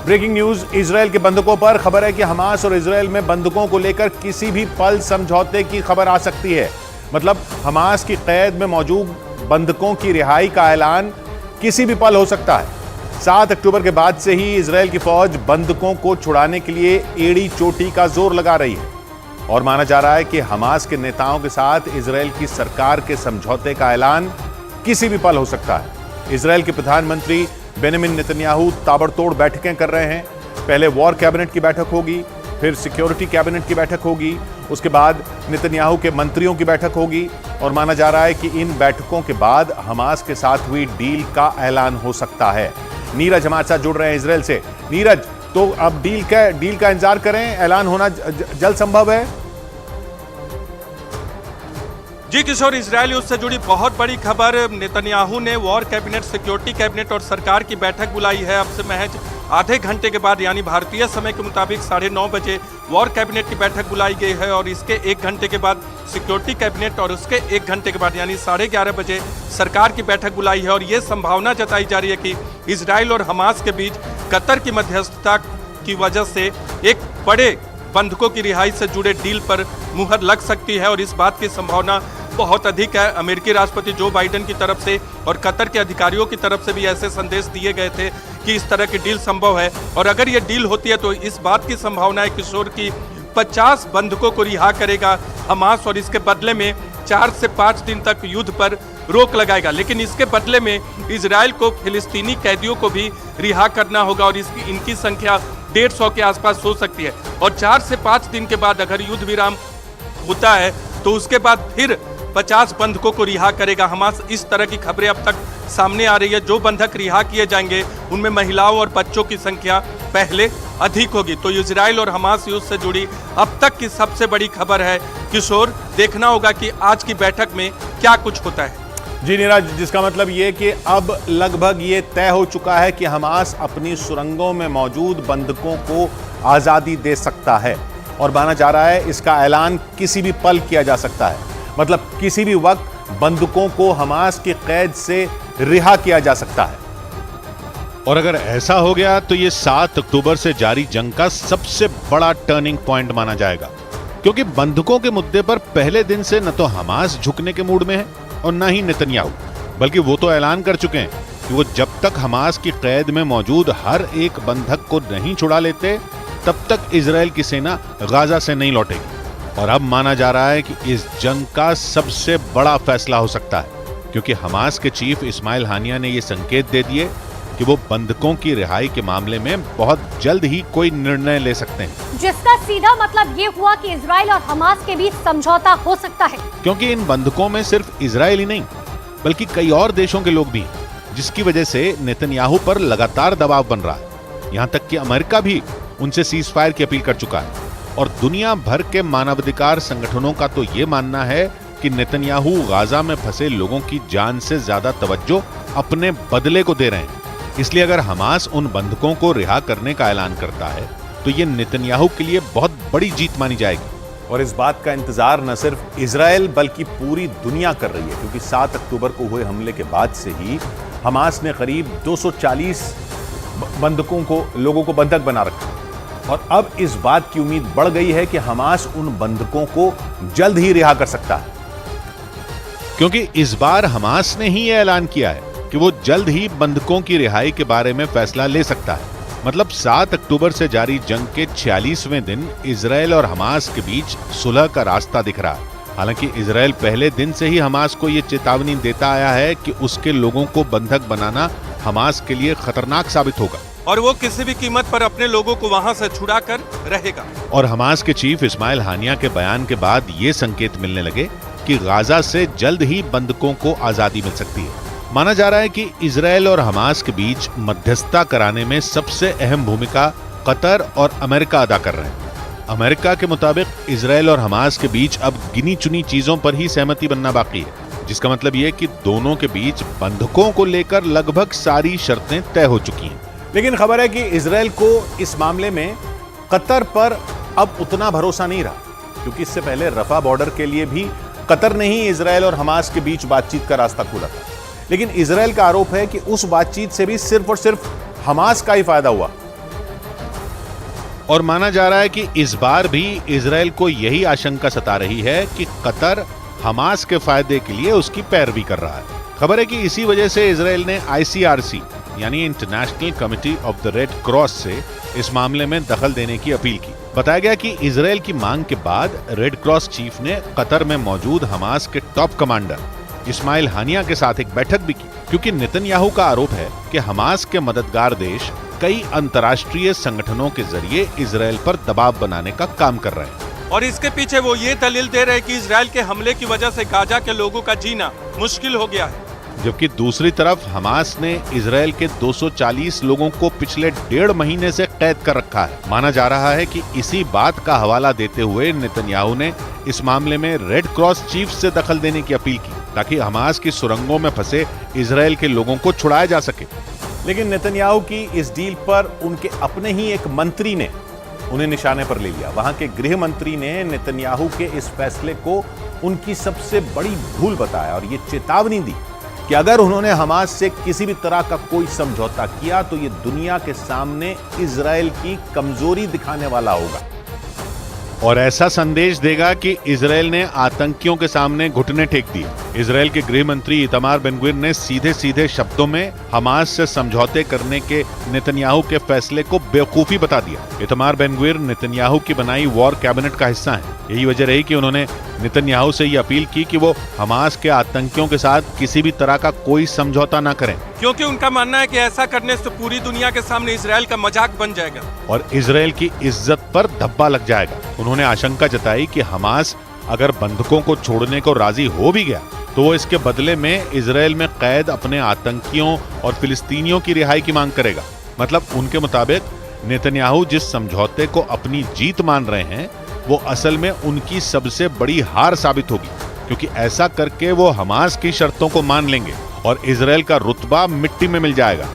Breaking news Israel के बंधकों पर खबर है कि हमास और इजरायल में बंधकों को लेकर किसी भी पल समझौते की खबर आ सकती है। मतलब हमास की कैद में मौजूद बंधकों की रिहाई का ऐलान किसी भी पल हो सकता है। 7 अक्टूबर के बाद से ही इजरायल की फौज बंधकों को छुड़ाने के लिए एड़ी चोटी का जोर लगा रही है और माना जा रहा है कि हमास के नेताओं के साथ इजरायल की सरकार के समझौते का ऐलान किसी भी पल हो सकता है। इजरायल के प्रधानमंत्री बेंजामिन नेतन्याहू ताबड़तोड़ बैठकें कर रहे हैं। पहले वॉर कैबिनेट की बैठक होगी, फिर सिक्योरिटी कैबिनेट की बैठक होगी, उसके बाद नेतन्याहू के मंत्रियों की बैठक होगी और माना जा रहा है कि इन बैठकों के बाद हमास के साथ हुई डील का ऐलान हो सकता है। नीरज हमारे साथ जुड़ रहे हैं इजरायल से। नीरज, तो अब डील का इंतजार करें, ऐलान होना जल्द संभव है? जी किशोर, इजरायल उससे जुड़ी बहुत बड़ी खबर। नेतन्याहू ने वॉर कैबिनेट, सिक्योरिटी कैबिनेट और सरकार की बैठक बुलाई है। अब से महज आधे घंटे के बाद यानी भारतीय समय के मुताबिक 9:30 बजे वॉर कैबिनेट की बैठक बुलाई गई है और इसके 1 घंटे के बाद सिक्योरिटी कैबिनेट और उसके 1 घंटे के बाद यानी 11:30 बजे सरकार की बैठक बुलाई है। और ये संभावना जताई जा रही है कि इजरायल और हमास के बीच कतर की मध्यस्थता की वजह से एक बड़े बंधकों की रिहाई से जुड़े डील पर मुहर लग सकती है और इस बात की संभावना बहुत अधिक है। अमेरिकी राष्ट्रपति जो बाइडेन की तरफ से और कतर के अधिकारियों की तरफ से भी ऐसे संदेश दिए गए थे कि इस तरह की डील संभव है और अगर ये डील होती है तो इस बात की संभावना है किशोर की 50 बंधकों को रिहा करेगा हमास और इसके बदले में 4 से 5 दिन तक युद्ध पर रोक लगाएगा। लेकिन इसके बदले में इजरायल को फिलिस्तीनी कैदियों को भी रिहा करना होगा और इनकी संख्या 150 के आसपास हो सकती है और 4 से 5 दिन के बाद अगर युद्ध विराम होता है तो उसके बाद फिर 50 बंधकों को रिहा करेगा हमास। इस तरह की खबरें अब तक सामने आ रही है। जो बंधक रिहा किए जाएंगे उनमें महिलाओं और बच्चों की संख्या पहले अधिक होगी। तो इजरायल और हमास युद्ध से जुड़ी अब तक की सबसे बड़ी खबर है किशोर। देखना होगा कि आज की बैठक में क्या कुछ होता है। जी नीरज, जिसका मतलब ये कि अब लगभग ये तय हो चुका है कि हमास अपनी सुरंगों में मौजूद बंधकों को आज़ादी दे सकता है और माना जा रहा है इसका ऐलान किसी भी पल किया जा सकता है। मतलब किसी भी वक्त बंधकों को हमास की कैद से रिहा किया जा सकता है। और अगर ऐसा हो गया तो ये 7 अक्टूबर से जारी जंग का सबसे बड़ा टर्निंग पॉइंट माना जाएगा, क्योंकि बंधकों के मुद्दे पर पहले दिन से न तो हमास झुकने के मूड में है और न ही नेतन्याहू, बल्कि वो तो ऐलान कर चुके हैं कि वो जब तक हमास की कैद में मौजूद हर एक बंधक को नहीं छुड़ा लेते तब तक इजरायल की सेना गाजा से नहीं लौटेगी। और अब माना जा रहा है कि इस जंग का सबसे बड़ा फैसला हो सकता है, क्योंकि हमास के चीफ इस्माइल हानिया ने यह संकेत दे दिए कि वो बंधकों की रिहाई के मामले में बहुत जल्द ही कोई निर्णय ले सकते हैं, जिसका सीधा मतलब ये हुआ कि इजरायल और हमास के बीच समझौता हो सकता है। क्योंकि इन बंधकों में सिर्फ इजरायल ही नहीं बल्कि कई और देशों के लोग भी हैं, जिसकी वजह से नेतन्याहू पर लगातार दबाव बन रहा है। यहाँ तक कि अमेरिका भी उनसे सीज फायर की अपील कर चुका है और दुनिया भर के मानवाधिकार संगठनों का तो ये मानना है कि नेतन्याहू गाजा में फंसे लोगों की जान से ज्यादा तवज्जो अपने बदले को दे रहे हैं। इसलिए अगर हमास उन बंधकों को रिहा करने का ऐलान करता है तो ये नेतन्याहू के लिए बहुत बड़ी जीत मानी जाएगी। और इस बात का इंतजार न सिर्फ इजरायल बल्कि पूरी दुनिया कर रही है, क्योंकि 7 अक्टूबर को हुए हमले के बाद से ही हमास ने करीब 240 लोगों को बंधक बना रखा और अब इस बात की उम्मीद बढ़ गई है कि हमास उन बंधकों को जल्द ही रिहा कर सकता है, क्योंकि इस बार हमास ने ही यह ऐलान किया है कि वो जल्द ही बंधकों की रिहाई के बारे में फैसला ले सकता है। मतलब 7 अक्टूबर से जारी जंग के 46वें दिन इजरायल और हमास के बीच सुलह का रास्ता दिख रहा है। हालांकि इजरायल पहले दिन से ही हमास को यह चेतावनी देता आया है कि उसके लोगों को बंधक बनाना हमास के लिए खतरनाक साबित होगा और वो किसी भी कीमत पर अपने लोगों को वहां से छुड़ा कर रहेगा। और हमास के चीफ इस्माइल हानिया के बयान के बाद ये संकेत मिलने लगे कि गाजा से जल्द ही बंधकों को आजादी मिल सकती है। माना जा रहा है कि इजरायल और हमास के बीच मध्यस्थता कराने में सबसे अहम भूमिका कतर और अमेरिका अदा कर रहे हैं। अमेरिका के मुताबिक इजरायल और हमास के बीच अब गिनी चुनी चीजों पर ही सहमति बनना बाकी है, जिसका मतलब यह कि दोनों के बीच बंधकों को लेकर लगभग सारी शर्तें तय हो चुकी हैं। लेकिन खबर है कि इजरायल को इस मामले में कतर पर अब उतना भरोसा नहीं रहा, क्योंकि इससे पहले रफा बॉर्डर के लिए भी कतर ने ही इजरायल और हमास के बीच बातचीत का रास्ता खोला था। लेकिन इजरायल का आरोप है कि उस बातचीत से भी सिर्फ और सिर्फ हमास का ही फायदा हुआ और माना जा रहा है कि इस बार भी इजराइल को यही आशंका सता रही है कि कतर हमास के फायदे के लिए उसकी पैरवी कर रहा है। खबर है कि इसी वजह से इजराइल ने ICRC यानी international committee of the red cross से इस मामले में दखल देने की अपील की। बताया गया कि इजराइल की मांग के बाद रेड क्रॉस चीफ ने कतर में मौजूद हमास के टॉप कमांडर इस्माइल हानिया के साथ एक बैठक भी की, क्योंकि नेतन्याहू का आरोप है कि हमास के मददगार देश कई अंतर्राष्ट्रीय संगठनों के जरिए इजराइल पर दबाव बनाने का काम कर रहे हैं। और इसके पीछे वो ये दलील दे रहे हैं कि इजराइल के हमले की वजह से गाजा के लोगों का जीना मुश्किल हो गया है। जबकि दूसरी तरफ हमास ने इजराइल के 240 लोगों को पिछले 1.5 महीने से कैद कर रखा है। माना जा रहा है कि इसी बात का हवाला देते हुए नेतन्याहू ने इस मामले में रेड क्रॉस चीफ से दखल देने की अपील की, ताकि हमास की सुरंगों में फंसे इजराइल के लोगों को छुड़ाया जा सके। लेकिन नेतन्याहू की इस डील पर उनके अपने ही एक मंत्री ने उन्हें निशाने पर ले लिया। वहां के गृह मंत्री ने नेतन्याहू के इस फैसले को उनकी सबसे बड़ी भूल बताया और ये चेतावनी दी कि अगर उन्होंने हमास से किसी भी तरह का कोई समझौता किया तो ये दुनिया के सामने इजराइल की कमजोरी दिखाने वाला होगा और ऐसा संदेश देगा कि इजराइल ने आतंकियों के सामने घुटने टेक दिए। इजराइल के गृह मंत्री इतामार बेन-ग्विर ने सीधे सीधे शब्दों में हमास से समझौते करने के नेतन्याहू के फैसले को बेवकूफी बता दिया। इतामार बेन-ग्विर नेतन्याहू की बनाई वॉर कैबिनेट का हिस्सा हैं। यही वजह रही कि उन्होंने नेतन्याहू से ये अपील की कि वो हमास के आतंकियों के साथ किसी भी तरह का कोई समझौता न करें, क्योंकि उनका मानना है कि ऐसा करने से पूरी दुनिया के सामने इजराइल का मजाक बन जाएगा और इजराइल की इज्जत पर धब्बा लग जाएगा। उन्होंने आशंका जताई कि हमास अगर बंधकों को छोड़ने को राजी हो भी गया तो वो इसके बदले में इजराइल में कैद अपने आतंकियों और फिलिस्तीनियों की रिहाई की मांग करेगा। मतलब उनके मुताबिक नेतन्याहू जिस समझौते को अपनी जीत मान रहे हैं वो असल में उनकी सबसे बड़ी हार साबित होगी, क्योंकि ऐसा करके वो हमास की शर्तों को मान लेंगे और इजराइल का रुतबा मिट्टी में मिल जाएगा।